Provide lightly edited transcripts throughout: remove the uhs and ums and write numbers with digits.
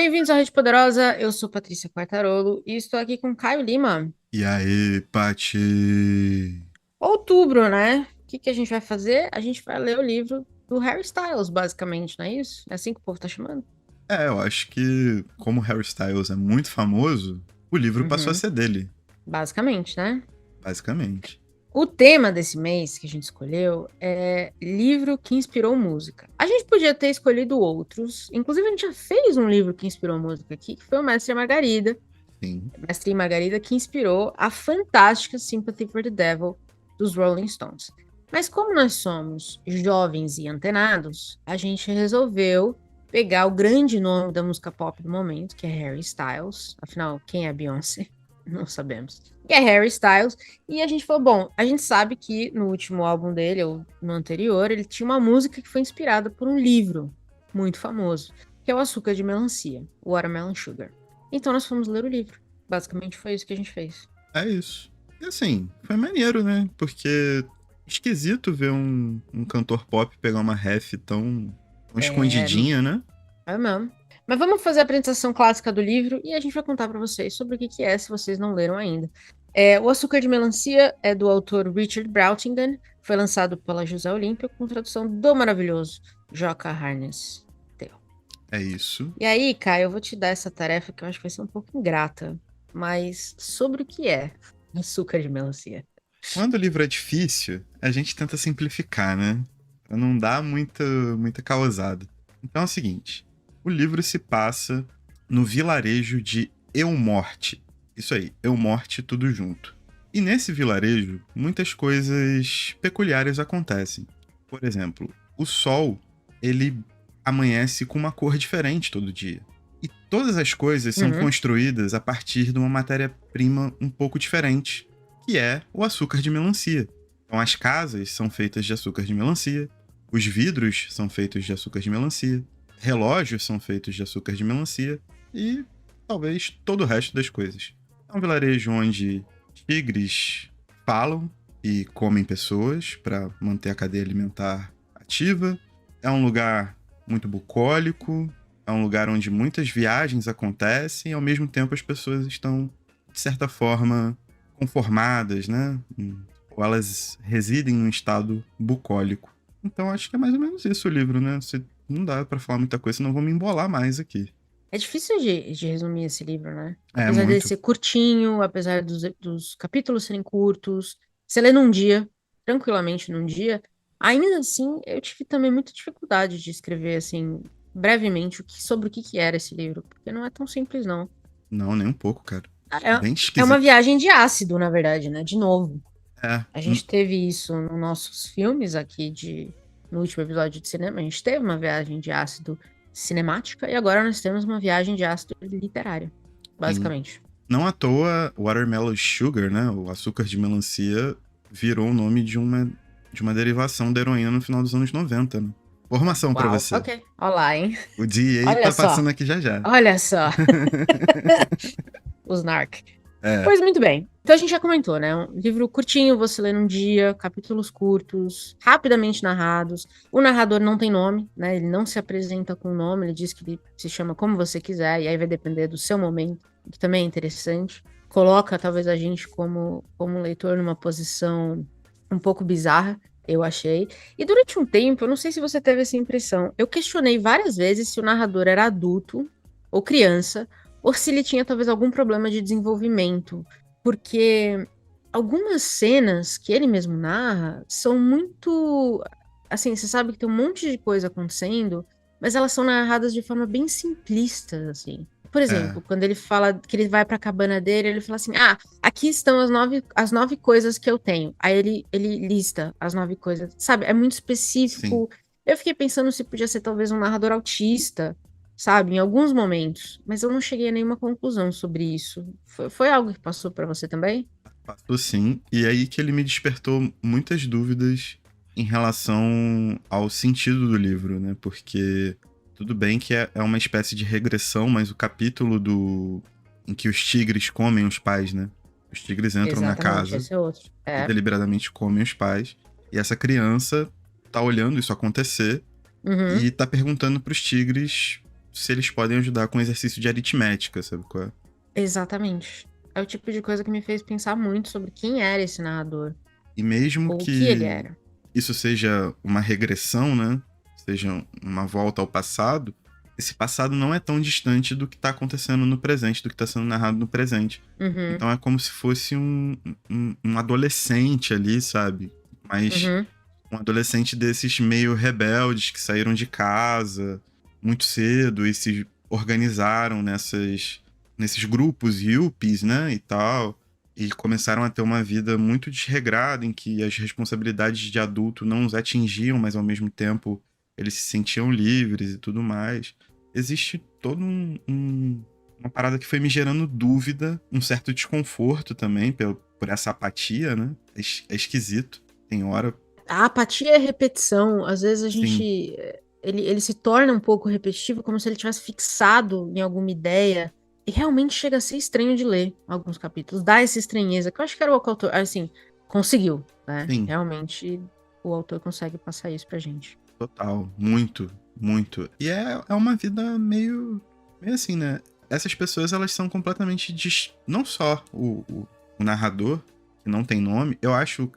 Bem-vindos à Rede Poderosa, eu sou Patrícia Quartarolo e estou aqui com Caio Lima. E aí, Pati? Outubro, né? O que a gente vai fazer? A gente vai ler o livro do Harry Styles, basicamente, não é isso? É assim que o povo tá chamando? Eu acho que, como Harry Styles é muito famoso, o livro passou a Uhum. ser dele, Basicamente, né? basicamente. O tema desse mês que a gente escolheu é livro que inspirou música. A gente podia ter escolhido outros, inclusive a gente já fez um livro que inspirou música aqui, que foi o Mestre e a Margarida. Sim. Mestre e Margarida, que inspirou a fantástica Sympathy for the Devil dos Rolling Stones. Mas como nós somos jovens e antenados, a gente resolveu pegar o grande nome da música pop do momento, que é Harry Styles. Afinal, quem é Beyoncé? Não sabemos. Que é Harry Styles. E a gente falou, bom, a gente sabe que no último álbum dele, ou no anterior, ele tinha uma música que foi inspirada por um livro muito famoso, que é o Açúcar de Melancia, Watermelon Sugar. Então nós fomos ler o livro. Basicamente foi isso que a gente fez. É isso. E assim, foi maneiro, né? Porque esquisito ver um cantor pop pegar uma ref tão É, escondidinha, né? é mesmo. Mas vamos fazer a apresentação clássica do livro e a gente vai contar para vocês sobre o que é, se vocês não leram ainda. O Açúcar de Melancia é do autor Richard Brautigan, foi lançado pela José Olímpia com tradução do maravilhoso Joca Harness. É isso. E aí, Caio, eu vou te dar essa tarefa que eu acho que vai ser um pouco ingrata, mas sobre o que é açúcar de melancia? Quando o livro é difícil, a gente tenta simplificar, né? Pra não dar muita causada. Então é o seguinte: o livro se passa no vilarejo de Eumorte. Isso aí, Eumorte tudo junto. E nesse vilarejo, muitas coisas peculiares acontecem. Por exemplo, o sol, ele amanhece com uma cor diferente todo dia. E todas as coisas são Uhum. construídas a partir de uma matéria-prima um pouco diferente, que é o açúcar de melancia. Então as casas são feitas de açúcar de melancia, os vidros são feitos de açúcar de melancia, relógios são feitos de açúcar de melancia e talvez todo o resto das coisas. É um vilarejo onde tigres falam e comem pessoas para manter a cadeia alimentar ativa. É um lugar muito bucólico, é um lugar onde muitas viagens acontecem e ao mesmo tempo as pessoas estão, de certa forma, conformadas, né? Ou elas residem num estado bucólico. Então acho que é mais ou menos isso o livro, né? Não dá pra falar muita coisa, senão eu vou me embolar mais aqui. É difícil de resumir esse livro, né? É Apesar dele muito. ser curtinho, apesar dos capítulos serem curtos, você lê num dia, tranquilamente num dia, ainda assim eu tive também muita dificuldade de escrever, assim, brevemente sobre o que era esse livro, porque não é tão simples, não. Não, nem um pouco, cara. É, Bem é uma esquisito. viagem de ácido, na verdade, né? De novo. É. A gente teve isso nos nossos filmes aqui no último episódio de cinema, a gente teve uma viagem de ácido cinemática e agora nós temos uma viagem de ácido literária, Sim. basicamente. Não à toa, Watermelon Sugar, né? O açúcar de melancia virou o nome de uma derivação da heroína no final dos anos 90, né? Formação pra Uau, você. ok. Olá, hein? O DEA Olha tá só, passando aqui já já. olha só, os narc. É, Pois muito bem. Então a gente já comentou, né? Um livro curtinho, você lê num dia, capítulos curtos, rapidamente narrados. O narrador não tem nome, né? Ele não se apresenta com nome, ele diz que ele se chama como você quiser, e aí vai depender do seu momento, o que também é interessante. Coloca talvez a gente como leitor numa posição um pouco bizarra, eu achei. E durante um tempo, eu não sei se você teve essa impressão, eu questionei várias vezes se o narrador era adulto ou criança ou se ele tinha talvez algum problema de desenvolvimento, porque algumas cenas que ele mesmo narra são muito. Assim, você sabe que tem um monte de coisa acontecendo, mas elas são narradas de forma bem simplista, assim. Por é. exemplo, quando ele fala que ele vai para a cabana dele, ele fala assim: Ah, aqui estão as nove coisas que eu tenho. Aí ele lista as 9 coisas. Sabe, é muito Sim. específico. Eu fiquei pensando se podia ser talvez um narrador autista, sabe, em alguns momentos, mas eu não cheguei a nenhuma conclusão sobre isso. Foi algo que passou para você também? Passou sim. E é aí que ele me despertou muitas dúvidas em relação ao sentido do livro, né? Porque tudo bem que é uma espécie de regressão, mas o capítulo em que os tigres comem os pais, né? Os tigres entram na Exatamente, casa esse é outro. e É. deliberadamente comem os pais. E essa criança tá olhando isso acontecer Uhum. e tá perguntando pros tigres se eles podem ajudar com exercício de aritmética, sabe qual é? Exatamente. É o tipo de coisa que me fez pensar muito sobre quem era esse narrador, E mesmo ou o que ele que era. isso seja uma regressão, né? Seja uma volta ao passado, esse passado não é tão distante do que tá acontecendo no presente, do que tá sendo narrado no presente. Uhum, Então é como se fosse um adolescente ali, sabe? Mas uhum, um adolescente desses meio rebeldes que saíram de casa muito cedo e se organizaram nesses grupos yuppies, né, e tal, e começaram a ter uma vida muito desregrada em que as responsabilidades de adulto não os atingiam, mas ao mesmo tempo eles se sentiam livres e tudo mais. Existe todo uma parada que foi me gerando dúvida, um certo desconforto também por essa apatia, né? É esquisito. Tem hora, a apatia é repetição. Às vezes a sim, gente. Ele se torna um pouco repetitivo, como se ele tivesse fixado em alguma ideia. E realmente chega a ser estranho de ler alguns capítulos. Dá essa estranheza, que eu acho que era o autor. Assim, conseguiu, né? sim, Realmente o autor consegue passar isso pra gente. total. Muito, muito. E é uma vida meio assim, né? Essas pessoas, elas são completamente. Não só o narrador, que não tem nome, eu acho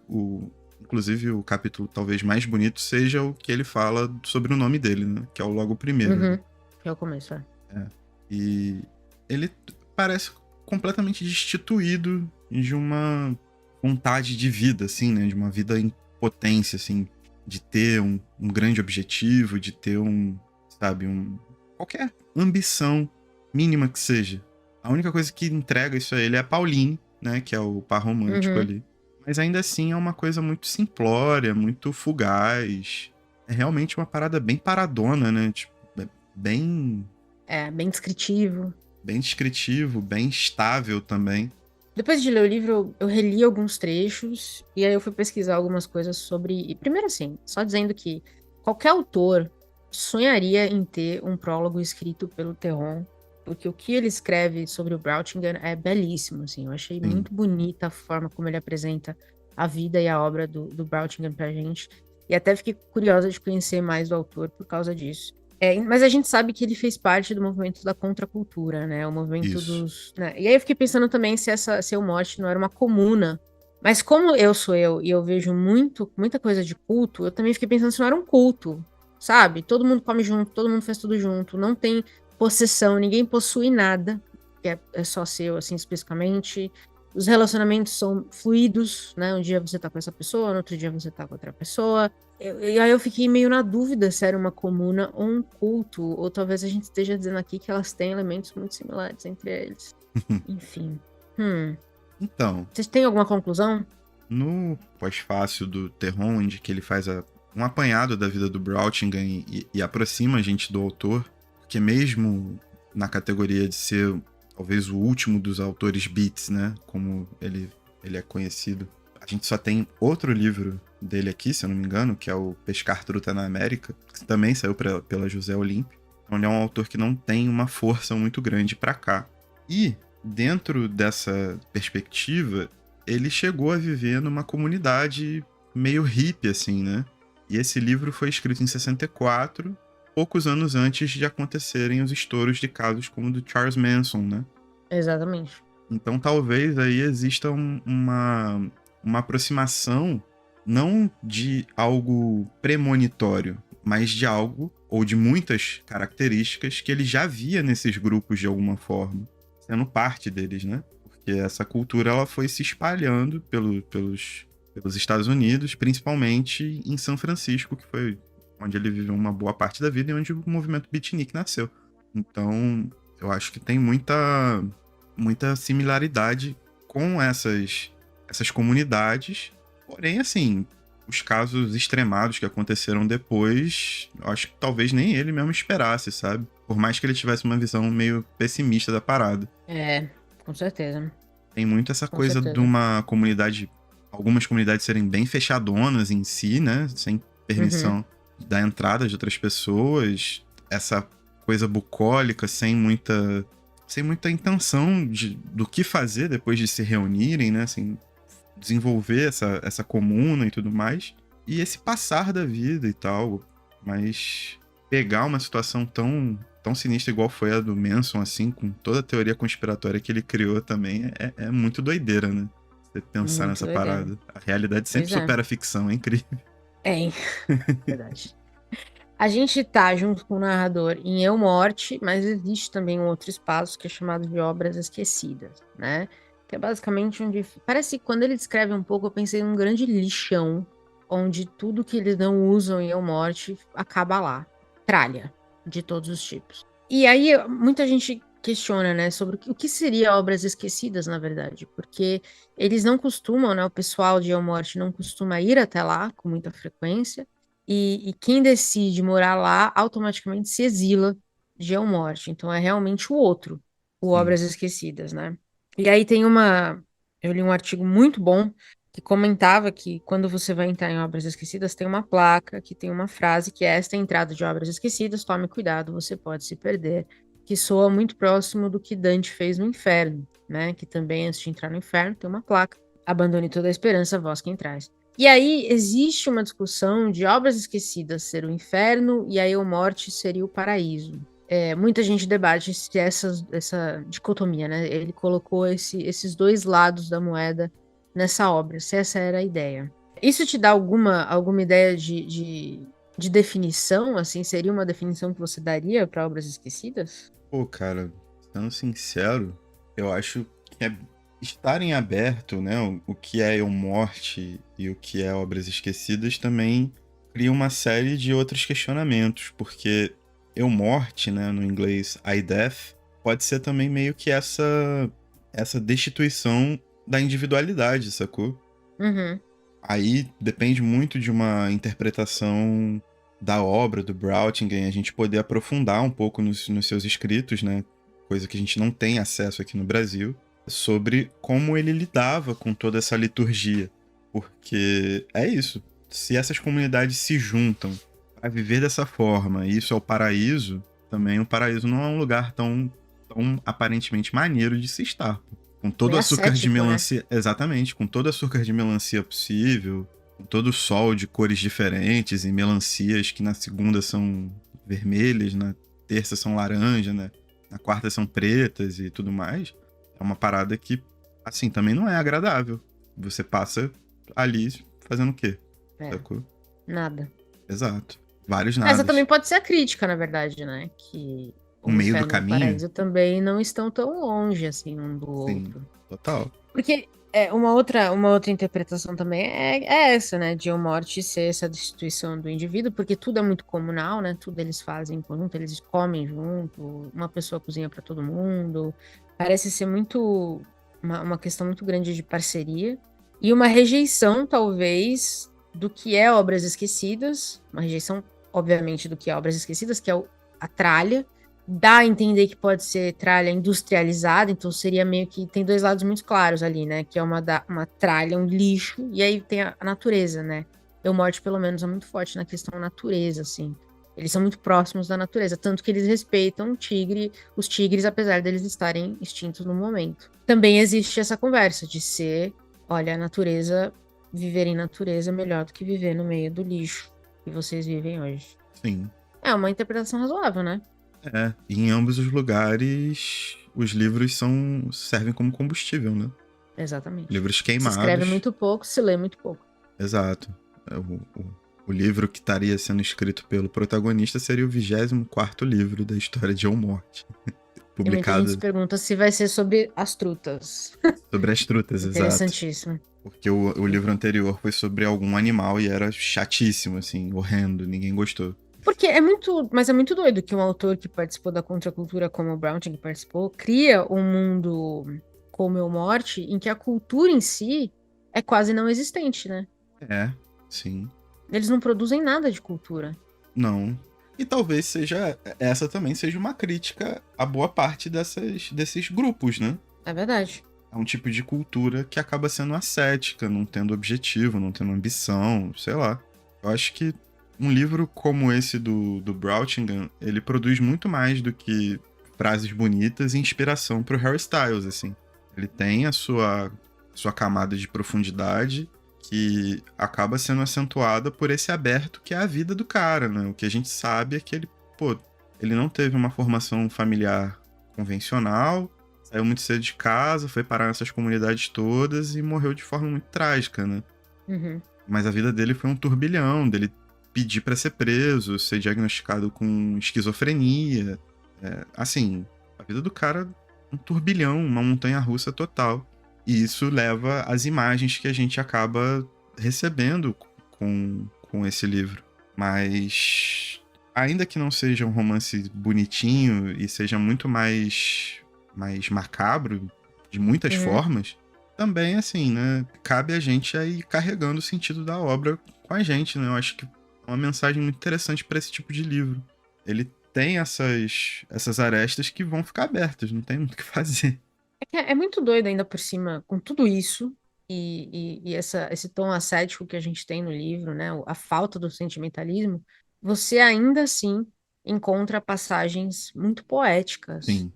inclusive o capítulo talvez mais bonito seja o que ele fala sobre o nome dele, né? Que é o logo primeiro ali. Uhum. Que é o começo, é. É. E ele parece completamente destituído de uma vontade de vida, assim, né? De uma vida em potência, assim. De ter um grande objetivo, de ter sabe, qualquer ambição mínima que seja. A única coisa que entrega isso a ele é a Pauline, né? Que é o par romântico Uhum. ali. Mas ainda assim é uma coisa muito simplória, muito fugaz. É realmente uma parada bem paradona, né? Tipo, bem É, bem descritivo. bem descritivo, bem estável também. Depois de ler o livro, eu reli alguns trechos e aí eu fui pesquisar algumas coisas sobre. E primeiro, assim, só dizendo que qualquer autor sonharia em ter um prólogo escrito pelo Theron, porque o que ele escreve sobre o Brautinger é belíssimo, assim. Eu achei Sim. muito bonita a forma como ele apresenta a vida e a obra do Brautinger pra gente. E até fiquei curiosa de conhecer mais do autor por causa disso. Mas a gente sabe que ele fez parte do movimento da contracultura, né? O movimento Isso. dos. Né? E aí eu fiquei pensando também se o Morte não era uma comuna. Mas como eu sou eu e eu vejo muita coisa de culto, eu também fiquei pensando se não era um culto, sabe? Todo mundo come junto, todo mundo faz tudo junto, não tem possessão, ninguém possui nada, que é só seu, assim, especificamente. Os relacionamentos são fluidos, né? Um dia você tá com essa pessoa, no outro dia você tá com outra pessoa. E aí eu fiquei meio na dúvida se era uma comuna ou um culto, ou talvez a gente esteja dizendo aqui que elas têm elementos muito similares entre eles. Enfim. Então, Vocês têm alguma conclusão? no pós-fácil do Terron, onde que ele faz um apanhado da vida do Brautingen e aproxima a gente do autor, porque mesmo na categoria de ser talvez o último dos autores beats, né, como ele é conhecido, a gente só tem outro livro dele aqui, se eu não me engano, que é o Pescar Truta na América, que também saiu pela José Olímpio. Então ele é um autor que não tem uma força muito grande para cá. E dentro dessa perspectiva, ele chegou a viver numa comunidade meio hippie, assim, né? E esse livro foi escrito em 64, poucos anos antes de acontecerem os estouros de casos como o do Charles Manson, né? Exatamente. Então talvez aí exista uma aproximação não de algo premonitório, mas de algo, ou de muitas características que ele já via nesses grupos de alguma forma, sendo parte deles, né? Porque essa cultura ela foi se espalhando pelos Estados Unidos, principalmente em São Francisco, que foi onde ele viveu uma boa parte da vida e onde o movimento beatnik nasceu. Então, eu acho que tem muita similaridade com essas comunidades. Porém, assim, os casos extremados que aconteceram depois, eu acho que talvez nem ele mesmo esperasse, sabe? Por mais que ele tivesse uma visão meio pessimista da parada. É, com certeza. Tem muito essa Com coisa de certeza. uma comunidade, algumas comunidades serem bem fechadonas em si, né? Sem Uhum. permissão da entrada de outras pessoas. Essa coisa bucólica, sem muita intenção do que fazer depois de se reunirem, né? Assim, desenvolver essa comuna e tudo mais. E esse passar da vida e tal. Mas pegar uma situação tão tão sinistra igual foi a do Manson, assim, com toda a teoria conspiratória que ele criou também, é muito doideira, né? Você pensar Muito nessa doideira. parada. A realidade sempre Pois é. supera a ficção, é incrível. É, verdade. A gente tá junto com o narrador em Eu Morte, mas existe também um outro espaço que é chamado de Obras Esquecidas, né? Que é basicamente onde. Parece que quando ele descreve um pouco, eu pensei num grande lixão, onde tudo que eles não usam em Eu Morte acaba lá. Tralha, de todos os tipos. E aí, muita gente questiona, né, sobre o que seria Obras Esquecidas, na verdade, porque eles não costumam, né, o pessoal de Eu Morte não costuma ir até lá com muita frequência. E quem decide morar lá automaticamente se exila de El Morte. Então é realmente o outro, o Sim. Obras Esquecidas, né? E aí tem uma. Eu li um artigo muito bom que comentava que quando você vai entrar em Obras Esquecidas, tem uma placa que tem uma frase que é esta entrada de Obras Esquecidas, tome cuidado, você pode se perder. Que soa muito próximo do que Dante fez no Inferno, né? Que também, antes de entrar no Inferno, tem uma placa. Abandone toda a esperança, vós quem traz. E aí existe uma discussão de Obras Esquecidas ser o inferno e aí o morte seria o paraíso. Muita gente debate se essa dicotomia, né? Ele colocou esses dois lados da moeda nessa obra, se essa era a ideia. Isso te dá alguma ideia de definição? Assim, seria uma definição que você daria para Obras Esquecidas? Pô, cara, sendo sincero, eu acho que estar em aberto, né, o que é Eu Morte e o que é Obras Esquecidas também cria uma série de outros questionamentos, porque Eu Morte, né, no inglês I Death, pode ser também meio que essa destituição da individualidade, sacou? Uhum. Aí depende muito de uma interpretação da obra do Brautingen, a gente poder aprofundar um pouco nos seus escritos, né? Coisa que a gente não tem acesso aqui no Brasil, sobre como ele lidava com toda essa liturgia. Porque é isso. Se essas comunidades se juntam para viver dessa forma, e isso é o paraíso, também o paraíso não é um lugar tão aparentemente maneiro de se estar. Com todo o Meio açúcar de ascético, né? melancia. Exatamente, com todo o açúcar de melancia possível, com todo o sol de cores diferentes e melancias que na segunda são vermelhas, na terça são laranja, né? Na quarta são pretas e tudo mais. É uma parada que, assim, também não é agradável. Você passa ali fazendo o quê? É, Sacou? nada. Exato. Vários Essa também nadas. pode ser a crítica, na verdade, né? Que No o meio do inferno e o caminho, paraíso também não estão tão longe assim um do sim, outro. total. Porque uma outra interpretação também é essa, né? De a morte ser essa destituição do indivíduo, porque tudo é muito comunal, né? Tudo eles fazem em conjunto, eles comem junto, uma pessoa cozinha para todo mundo. Parece ser muito uma questão muito grande de parceria e uma rejeição, talvez, do que é Obras Esquecidas, uma rejeição, obviamente, do que é Obras Esquecidas, que é a tralha, dá a entender que pode ser tralha industrializada, então seria meio que tem dois lados muito claros ali, né? Que é uma tralha, um lixo, e aí tem a natureza, né? Eu Morte, pelo menos, é muito forte na questão natureza, assim. Eles são muito próximos da natureza, tanto que eles respeitam os tigres, apesar deles estarem extintos no momento. Também existe essa conversa de ser, olha, a natureza, viver em natureza é melhor do que viver no meio do lixo que vocês vivem hoje. Sim. É uma interpretação razoável, né? É, e em ambos os lugares, os livros servem como combustível, né? Exatamente. Livros Se escreve queimados. muito pouco, se lê muito pouco. Exato. O livro que estaria sendo escrito pelo protagonista seria o 24º livro da história de Morte. E muita gente se Publicado pergunta se vai ser sobre as trutas. sobre as trutas, exato. Interessantíssimo. Porque o livro anterior foi sobre algum animal e era chatíssimo, assim, horrendo, ninguém gostou. Porque mas é muito doido que um autor que participou da contracultura como o Brown que participou, cria um mundo como o Morte, em que a cultura em si é quase não existente, né? É, sim. Eles não produzem nada de cultura. Não. E talvez essa também seja uma crítica a boa parte desses grupos, né? É verdade. É um tipo de cultura que acaba sendo ascética, não tendo objetivo, não tendo ambição, sei lá. Eu acho que um livro como esse do Brautingen, ele produz muito mais do que frases bonitas e inspiração pro Harry Styles, assim. Ele tem a sua camada de profundidade que acaba sendo acentuada por esse aberto que é a vida do cara, né? O que a gente sabe é que ele não teve uma formação familiar convencional, saiu muito cedo de casa, foi parar nessas comunidades todas e morreu de forma muito trágica, né? Uhum. Mas a vida dele foi um turbilhão, dele pedir pra ser preso, ser diagnosticado com esquizofrenia. Assim, a vida do cara um turbilhão, uma montanha-russa total. E isso leva às imagens que a gente acaba recebendo com esse livro. Mas, ainda que não seja um romance bonitinho e seja muito mais macabro, de muitas Uhum. formas, também, assim, né? Cabe a gente aí carregando o sentido da obra com a gente, né? Eu acho que é uma mensagem muito interessante para esse tipo de livro. Ele tem essas arestas que vão ficar abertas, não tem muito o que fazer. É muito doido ainda por cima, com tudo isso e esse tom ascético que a gente tem no livro, né? A falta do sentimentalismo, você ainda assim encontra passagens muito poéticas. Sim,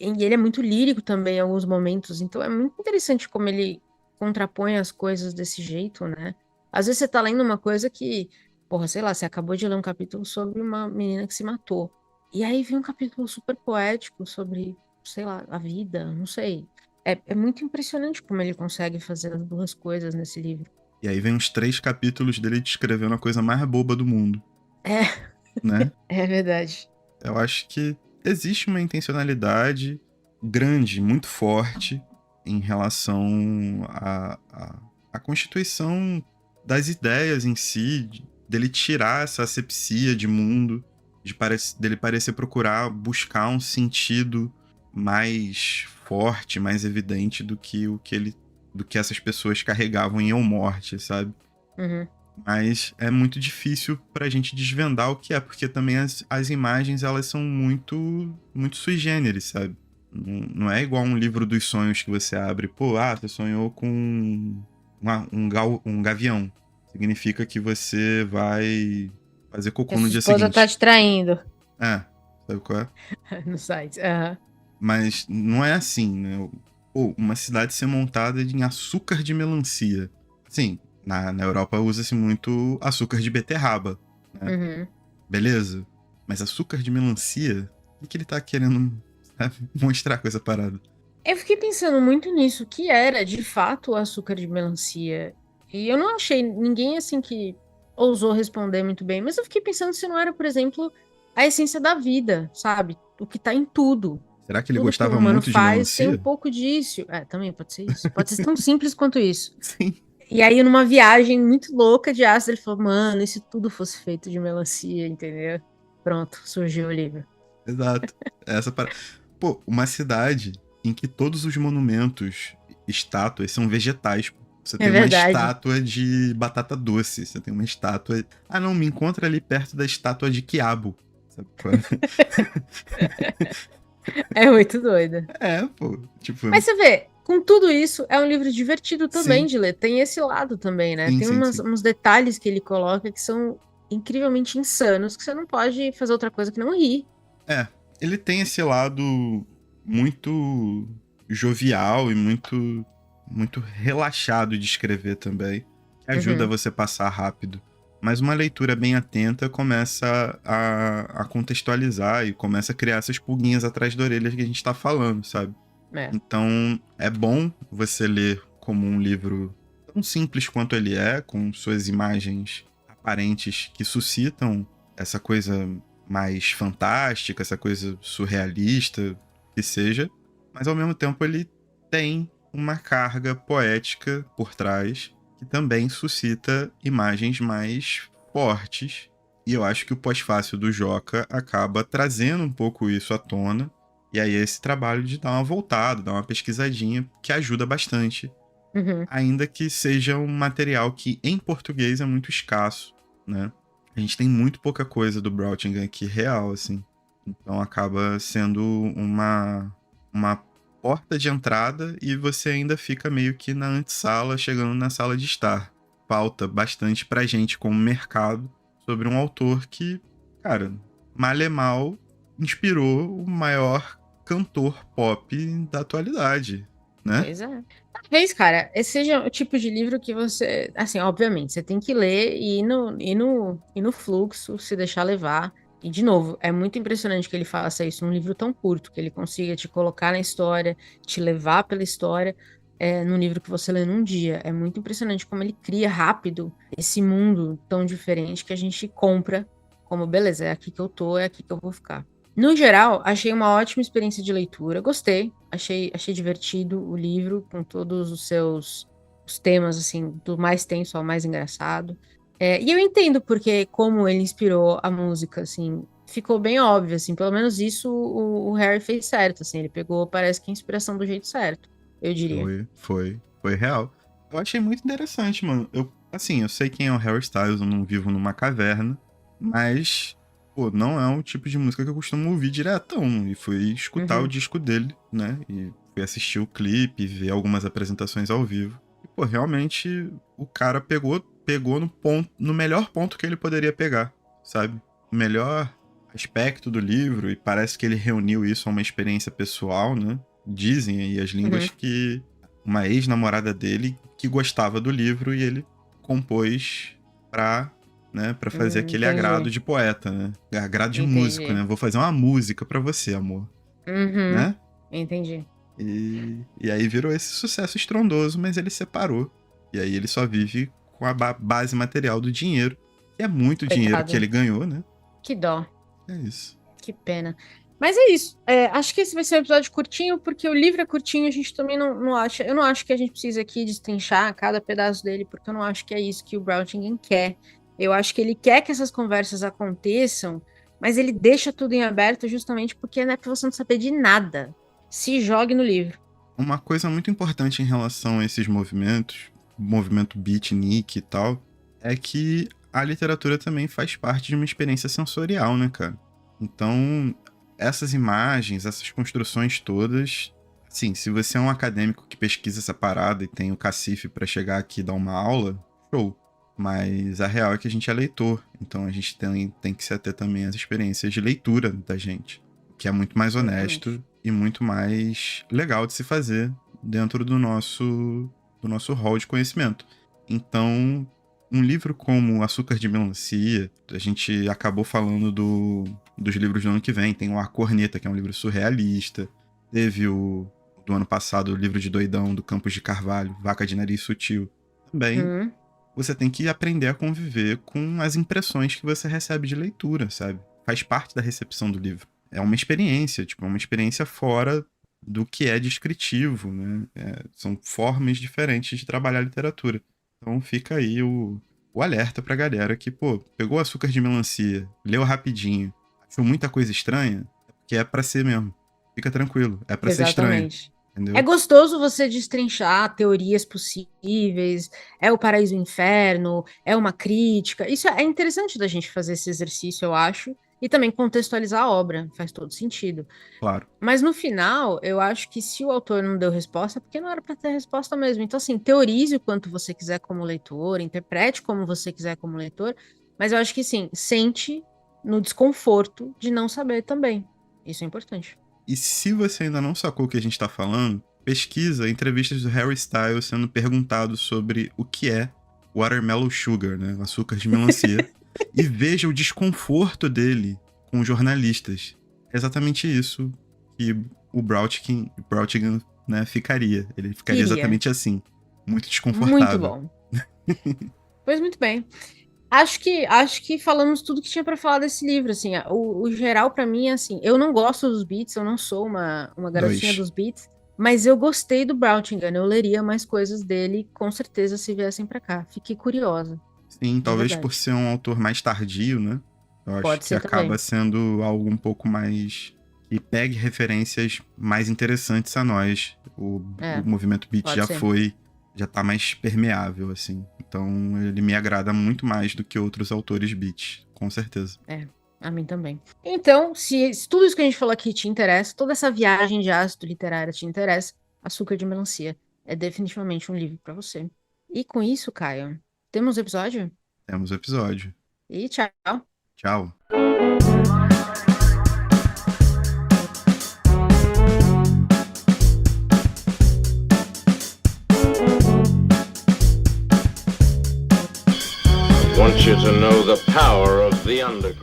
E ele é muito lírico também em alguns momentos, então é muito interessante como ele contrapõe as coisas desse jeito, né? Às vezes você tá lendo uma coisa que, porra, sei lá, você acabou de ler um capítulo sobre uma menina que se matou. E aí vem um capítulo super poético sobre, sei lá, a vida, não sei. É muito impressionante como ele consegue fazer as duas coisas nesse livro. e aí vem uns 3 capítulos dele descrevendo a coisa mais boba do mundo, É, né? é verdade. Eu acho que existe uma intencionalidade grande, muito forte, em relação à constituição das ideias em si, dele tirar essa asepsia de mundo, dele parecer procurar buscar um sentido mais forte, mais evidente do que essas pessoas carregavam em Eu Morte, sabe? Uhum. Mas é muito difícil pra gente desvendar o que é, porque também as imagens elas são muito sui generis, sabe? Não é igual um livro dos sonhos que você abre, pô, você sonhou com um gavião. Significa que você vai fazer Que a cocô no sua dia esposa tá seguinte. te traindo Sabe qual é? no site. Aham. Mas não é assim, né? Pô, uma cidade ser montada em açúcar de melancia. Sim, na Europa usa-se muito açúcar de beterraba, né? Uhum. Beleza? Mas açúcar de melancia? O que ele tá querendo, sabe, mostrar com essa parada? Eu fiquei pensando muito nisso, que era de fato o açúcar de melancia. E eu não achei ninguém assim que ousou responder muito bem, mas eu fiquei pensando se não era, por exemplo, a essência da vida, sabe? O que tá em tudo. Será que ele Tudo que o gostava humano muito de faz tem um melancia? pouco disso. É, também pode ser isso. Pode ser tão simples quanto isso. Sim, E aí, numa viagem muito louca de ácido, ele falou: Mano, e se tudo fosse feito de melancia, entendeu? Pronto, surgiu o livro. exato. Essa parada. Pô, uma cidade em que todos os monumentos, estátuas, são vegetais. Pô. Você É tem uma verdade. estátua de batata doce, você tem uma estátua. Ah, não, me encontra ali perto da estátua de quiabo. Sabe qual é? É muito doido. É, pô. Tipo, Mas você vê, com tudo isso, é um livro divertido também sim, de ler. Tem esse lado também, né? sim, Tem sim, sim. uns detalhes que ele coloca que são incrivelmente insanos, que você não pode fazer outra coisa que não rir. É, ele tem esse lado muito jovial e muito relaxado de escrever também, que ajuda Uhum. você a passar rápido. Mas uma leitura bem atenta começa a contextualizar e começa a criar essas pulguinhas atrás da orelha que a gente tá falando, sabe? É. Então é bom você ler como um livro tão simples quanto ele é, com suas imagens aparentes que suscitam essa coisa mais fantástica, essa coisa surrealista que seja, mas ao mesmo tempo ele tem uma carga poética por trás que também suscita imagens mais fortes. E eu acho que o pós-fácil do Joca acaba trazendo um pouco isso à tona. E aí é esse trabalho de dar uma voltada, dar uma pesquisadinha, que ajuda bastante. Uhum. Ainda que seja um material que em português é muito escasso, né? A gente tem muito pouca coisa do Brautigan aqui real, assim. Então acaba sendo uma porta de entrada e você ainda fica meio que na antessala, chegando na sala de estar. Falta bastante pra gente como mercado sobre um autor que, cara, mal e mal inspirou o maior cantor pop da atualidade, né? Pois é. Talvez, cara, esse seja o tipo de livro que você, assim, obviamente, você tem que ler e ir no fluxo, se deixar levar. E, de novo, é muito impressionante que ele faça isso num livro tão curto, que ele consiga te colocar na história, te levar pela história, num livro que você lê num dia. É muito impressionante como ele cria rápido esse mundo tão diferente que a gente compra como, beleza, é aqui que eu tô, é aqui que eu vou ficar. No geral, achei uma ótima experiência de leitura. Gostei, achei divertido o livro, com todos os temas, assim, do mais tenso ao mais engraçado. E eu entendo porque, como ele inspirou a música, assim, ficou bem óbvio, assim, pelo menos isso o Harry fez certo, assim, ele pegou, parece que a inspiração do jeito certo, eu diria. Foi real. Eu achei muito interessante, mano. Eu sei quem é o Harry Styles, eu não vivo numa caverna, mas, pô, não é o tipo de música que eu costumo ouvir diretão. E fui escutar o disco dele, né? E fui assistir o clipe, ver algumas apresentações ao vivo. E, pô, realmente o cara pegou no melhor ponto que ele poderia pegar, sabe? O melhor aspecto do livro, e parece que ele reuniu isso a uma experiência pessoal, né? Dizem aí as línguas que uma ex-namorada dele que gostava do livro e ele compôs pra fazer aquele agrado Entendi, de poeta, né? Agrado de músico, entendi. né? Vou fazer uma música pra você, amor, Uhum, né? entendi. E aí virou esse sucesso estrondoso, mas ele separou. E aí ele só vive com a base material do dinheiro, que é muito dinheiro que Coitado, ele ganhou, né? que dó, É isso. que pena. Mas é isso. Acho que esse vai ser um episódio curtinho, porque o livro é curtinho, a gente também não acha. Eu não acho que a gente precisa aqui destrinchar cada pedaço dele, porque eu não acho que é isso que o Broughton quer. Eu acho que ele quer que essas conversas aconteçam, mas ele deixa tudo em aberto justamente porque não é pra você não saber de nada. Se jogue no livro. Uma coisa muito importante em relação a esses movimentos, movimento beatnik e tal, é que a literatura também faz parte de uma experiência sensorial, né, cara? Então, essas imagens, essas construções todas, assim, se você é um acadêmico que pesquisa essa parada e tem o cacife pra chegar aqui e dar uma aula, show. Mas a real é que a gente é leitor, então a gente tem que se ater também às experiências de leitura da gente, que é muito mais Exatamente. honesto e muito mais legal de se fazer dentro do nosso hall de conhecimento. Então, um livro como Açúcar de Melancia, a gente acabou falando dos livros do ano que vem. Tem o A Corneta, que é um livro surrealista. Teve do ano passado, o livro de Doidão, do Campos de Carvalho, Vaca de Nariz Sutil. Também Hum, você tem que aprender a conviver com as impressões que você recebe de leitura, sabe? Faz parte da recepção do livro. É uma experiência, tipo, é uma experiência fora do que é descritivo, né? São formas diferentes de trabalhar a literatura. Então fica aí o alerta pra galera que, pô, pegou açúcar de melancia, leu rapidinho, achou muita coisa estranha, que é pra ser mesmo. Fica tranquilo, é pra ser estranho, exatamente. É entendeu? gostoso você destrinchar teorias possíveis, é o paraíso e o inferno, é uma crítica. Isso é interessante da gente fazer esse exercício, eu acho, e também contextualizar a obra, faz todo sentido. Claro. Mas no final, eu acho que se o autor não deu resposta, é porque não era para ter resposta mesmo. Então, assim, teorize o quanto você quiser como leitor, interprete como você quiser como leitor, mas eu acho que sim, sente no desconforto de não saber também. Isso é importante. E se você ainda não sacou o que a gente tá falando, pesquisa entrevistas do Harry Styles sendo perguntado sobre o que é watermelon sugar, né? Açúcar de melancia. E veja o desconforto dele com os jornalistas. É exatamente isso que o Brautigan, né, ficaria. Ele ficaria Queria. exatamente assim. Muito Muito desconfortável. bom. Pois muito bem. Acho que falamos tudo que tinha para falar desse livro, assim, o geral para mim é assim, eu não gosto dos Beats, eu não sou uma garotinha Dois. dos Beats, mas eu gostei do Brautigan, eu leria mais coisas dele, com certeza, se viessem para cá. Fiquei curiosa, Sim, de talvez por verdade. ser um autor mais tardio, né? Eu acho Pode que ser acaba também. sendo algo um pouco mais. E pegue referências mais interessantes a nós. O É, movimento beat pode já ser. foi. Já tá mais permeável, assim. Então ele me agrada muito mais do que outros autores beat, com certeza. É, a mim também. Então, se tudo isso que a gente falou aqui te interessa, toda essa viagem de ácido literário te interessa, Açúcar de Melancia é definitivamente um livro para você. E com isso, Caio, temos episódio? Temos o episódio. E tchau. Tchau. Want you to know the power of the underground.